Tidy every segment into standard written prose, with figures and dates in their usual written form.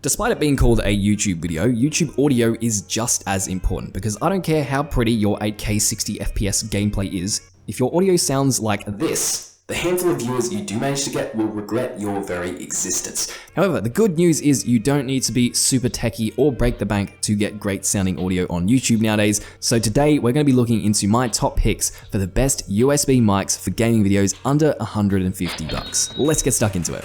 Despite it being called a YouTube video, YouTube audio is just as important because I don't care how pretty your 8K 60 FPS gameplay is, if your audio sounds like this, the handful of viewers you do manage to get will regret your very existence. However, the good news is you don't need to be super techie or break the bank to get great sounding audio on YouTube nowadays. So today we're going to be looking into my top picks for the best USB mics for gaming videos under 150 bucks. Let's get stuck into it.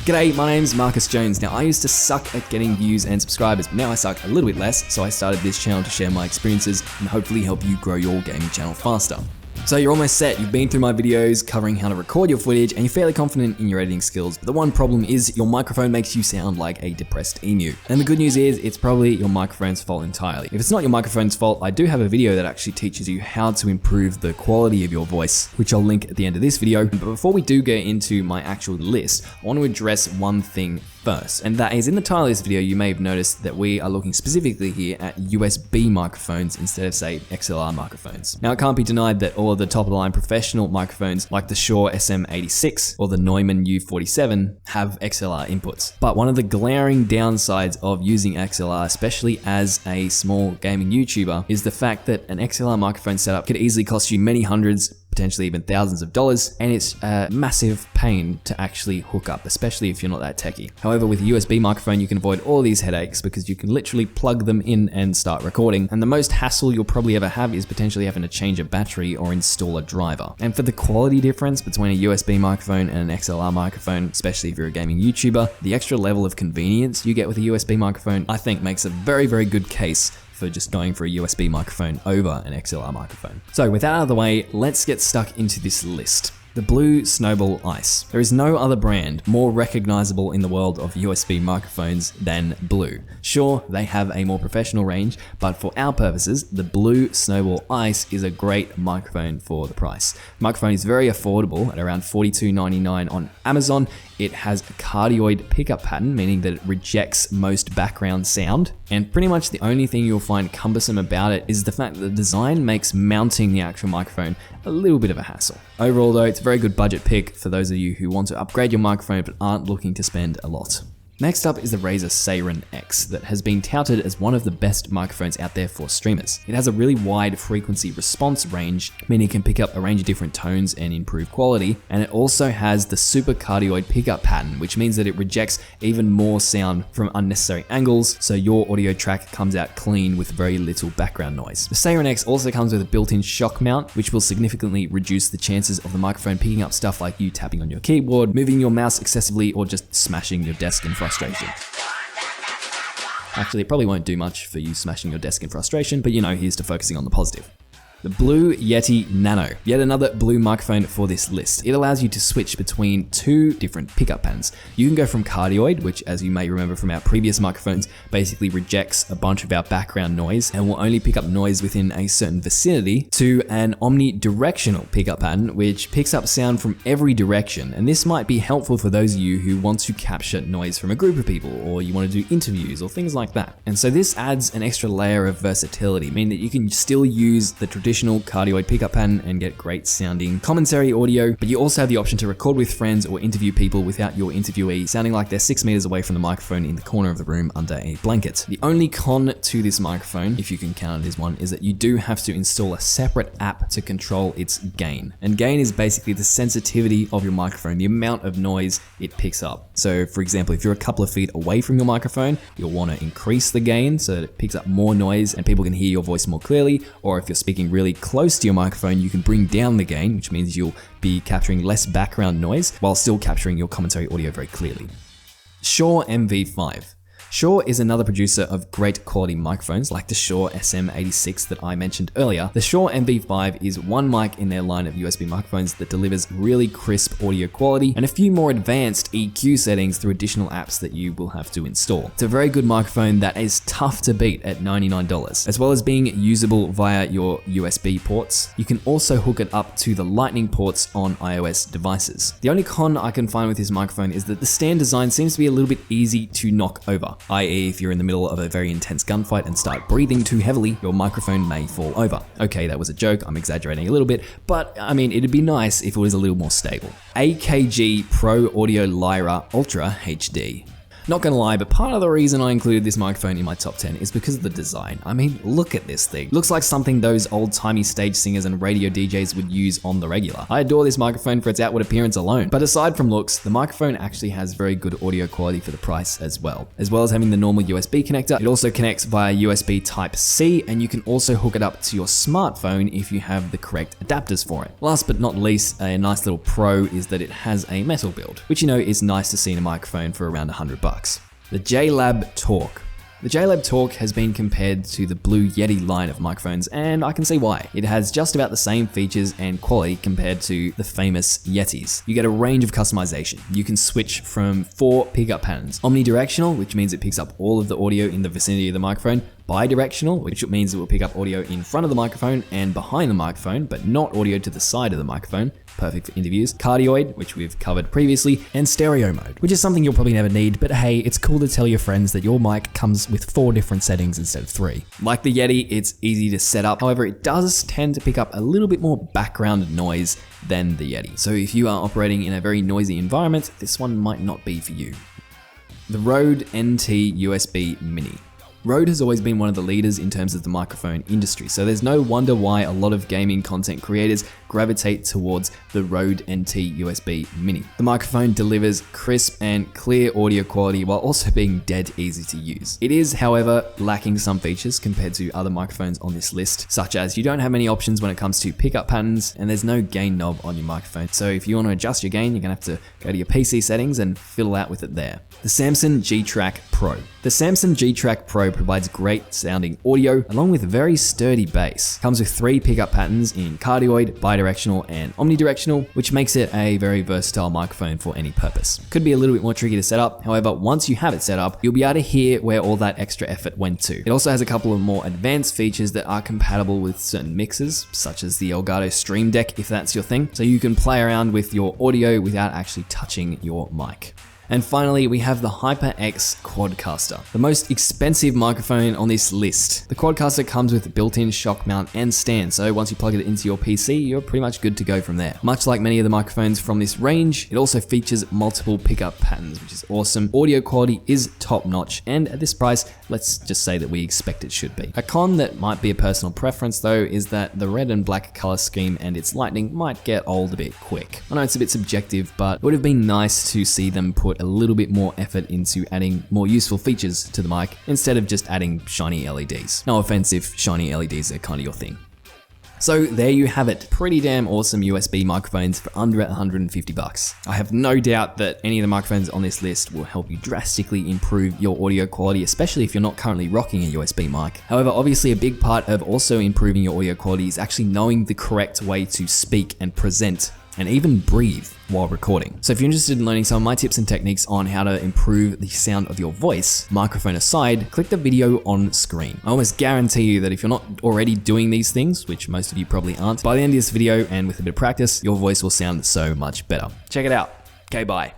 G'day, my name's Marcus Jones. Now I used to suck at getting views and subscribers, but now I suck a little bit less, so I started this channel to share my experiences and hopefully help you grow your gaming channel faster. So you're almost set, you've been through my videos covering how to record your footage and you're fairly confident in your editing skills, but the one problem is your microphone makes you sound like a depressed emu. And the good news is it's probably your microphone's fault entirely. If it's not your microphone's fault, I do have a video that actually teaches you how to improve the quality of your voice, which I'll link at the end of this video. But before we do get into my actual list, I want to address one thing first, and that is in the title of this video you may have noticed that we are looking specifically here at USB microphones instead of say XLR microphones. Now it can't be denied that all of the top of the line professional microphones like the Shure SM86 or the Neumann U47 have XLR inputs. But one of the glaring downsides of using XLR, especially as a small gaming YouTuber, is the fact that an XLR microphone setup could easily cost you many hundreds, potentially even thousands of dollars, and it's a massive pain to actually hook up, especially if you're not that techie. However, with a USB microphone, you can avoid all these headaches because you can literally plug them in and start recording. And the most hassle you'll probably ever have is potentially having to change a battery or install a driver. And for the quality difference between a USB microphone and an XLR microphone, especially if you're a gaming YouTuber, the extra level of convenience you get with a USB microphone, I think makes a very, very good case for just going for a USB microphone over an XLR microphone. So with that out of the way, let's get stuck into this list. The Blue Snowball Ice. There is no other brand more recognizable in the world of USB microphones than Blue. Sure, they have a more professional range, but for our purposes, the Blue Snowball Ice is a great microphone for the price. The microphone is very affordable at around $42.99 on Amazon. It has a cardioid pickup pattern, meaning that it rejects most background sound. And pretty much the only thing you'll find cumbersome about it is the fact that the design makes mounting the actual microphone a little bit of a hassle. Overall though, it's a very good budget pick for those of you who want to upgrade your microphone but aren't looking to spend a lot. Next up is the Razer Seiren X that has been touted as one of the best microphones out there for streamers. It has a really wide frequency response range, meaning it can pick up a range of different tones and improve quality, and it also has the super cardioid pickup pattern, which means that it rejects even more sound from unnecessary angles, so your audio track comes out clean with very little background noise. The Seiren X also comes with a built-in shock mount, which will significantly reduce the chances of the microphone picking up stuff like you tapping on your keyboard, moving your mouse excessively, or just smashing your desk in frustration. Actually, it probably won't do much for you smashing your desk in frustration, but you know, here's to focusing on the positive. The Blue Yeti Nano, yet another Blue microphone for this list. It allows you to switch between two different pickup patterns. You can go from cardioid, which as you may remember from our previous microphones, basically rejects a bunch of our background noise and will only pick up noise within a certain vicinity, to an omnidirectional pickup pattern, which picks up sound from every direction. And this might be helpful for those of you who want to capture noise from a group of people, or you want to do interviews or things like that. And so this adds an extra layer of versatility, meaning that you can still use the traditional cardioid pickup pattern and get great sounding commentary audio, but you also have the option to record with friends or interview people without your interviewee sounding like they're 6 meters away from the microphone in the corner of the room under a blanket. The only con to this microphone, if you can count it as one, is that you do have to install a separate app to control its gain. And gain is basically the sensitivity of your microphone, the amount of noise it picks up. So for example, if you're a couple of feet away from your microphone, you'll want to increase the gain so that it picks up more noise and people can hear your voice more clearly. Or if you're speaking really close to your microphone, you can bring down the gain, which means you'll be capturing less background noise while still capturing your commentary audio very clearly. Shure MV5. Shure is another producer of great quality microphones like the Shure SM86 that I mentioned earlier. The Shure MV5 is one mic in their line of USB microphones that delivers really crisp audio quality and a few more advanced EQ settings through additional apps that you will have to install. It's a very good microphone that is tough to beat at $99. As well as being usable via your USB ports, you can also hook it up to the Lightning ports on iOS devices. The only con I can find with this microphone is that the stand design seems to be a little bit easy to knock over. i.e. if you're in the middle of a very intense gunfight and start breathing too heavily, your microphone may fall over. Okay, that was a joke, I'm exaggerating a little bit, but I mean, it'd be nice if it was a little more stable. AKG Pro Audio Lyra Ultra HD. Not gonna lie, but part of the reason I included this microphone in my top 10 is because of the design. I mean, look at this thing. Looks like something those old-timey stage singers and radio DJs would use on the regular. I adore this microphone for its outward appearance alone. But aside from looks, the microphone actually has very good audio quality for the price as well. As well as having the normal USB connector, it also connects via USB Type-C, and you can also hook it up to your smartphone if you have the correct adapters for it. Last but not least, a nice little pro is that it has a metal build, which you know is nice to see in a microphone for around $100. The JLab Talk. The JLab Talk has been compared to the Blue Yeti line of microphones, and I can see why. It has just about the same features and quality compared to the famous Yetis. You get a range of customization. You can switch from 4 pickup patterns. Omnidirectional, which means it picks up all of the audio in the vicinity of the microphone. Bidirectional, which means it will pick up audio in front of the microphone and behind the microphone, but not audio to the side of the microphone. Perfect for interviews. Cardioid, which we've covered previously, and stereo mode, which is something you'll probably never need, but hey, it's cool to tell your friends that your mic comes with 4 different settings instead of 3. Like the Yeti, it's easy to set up. However, it does tend to pick up a little bit more background noise than the Yeti. So if you are operating in a very noisy environment, this one might not be for you. The Rode NT USB Mini. Rode has always been one of the leaders in terms of the microphone industry, so there's no wonder why a lot of gaming content creators gravitate towards the Rode NT USB Mini. The microphone delivers crisp and clear audio quality while also being dead easy to use. It is, however, lacking some features compared to other microphones on this list, such as you don't have many options when it comes to pickup patterns, and there's no gain knob on your microphone. So if you want to adjust your gain, you're gonna have to go to your PC settings and fiddle out with it there. The Samson G-Track Pro. The Samson G-Track Pro provides great sounding audio along with very sturdy bass. Comes with 3 pickup patterns in cardioid, bidirectional, and omnidirectional, which makes it a very versatile microphone for any purpose. Could be a little bit more tricky to set up, however, once you have it set up, you'll be able to hear where all that extra effort went to. It also has a couple of more advanced features that are compatible with certain mixers, such as the Elgato Stream Deck if that's your thing, so you can play around with your audio without actually touching your mic. And finally, we have the HyperX Quadcaster, the most expensive microphone on this list. The Quadcaster comes with a built-in shock mount and stand, so once you plug it into your PC, you're pretty much good to go from there. Much like many of the microphones from this range, it also features multiple pickup patterns, which is awesome. Audio quality is top-notch, and at this price, let's just say that we expect it should be. A con that might be a personal preference though is that the red and black color scheme and its lighting might get old a bit quick. I know it's a bit subjective, but it would have been nice to see them put a little bit more effort into adding more useful features to the mic instead of just adding shiny LEDs. No offense if shiny LEDs are kind of your thing. So there you have it, pretty damn awesome USB microphones for under $150. I have no doubt that any of the microphones on this list will help you drastically improve your audio quality, especially if you're not currently rocking a USB mic. However, obviously a big part of also improving your audio quality is actually knowing the correct way to speak and present and even breathe while recording. So if you're interested in learning some of my tips and techniques on how to improve the sound of your voice, microphone aside, click the video on screen. I almost guarantee you that if you're not already doing these things, which most of you probably aren't, by the end of this video and with a bit of practice, your voice will sound so much better. Check it out. Okay, bye.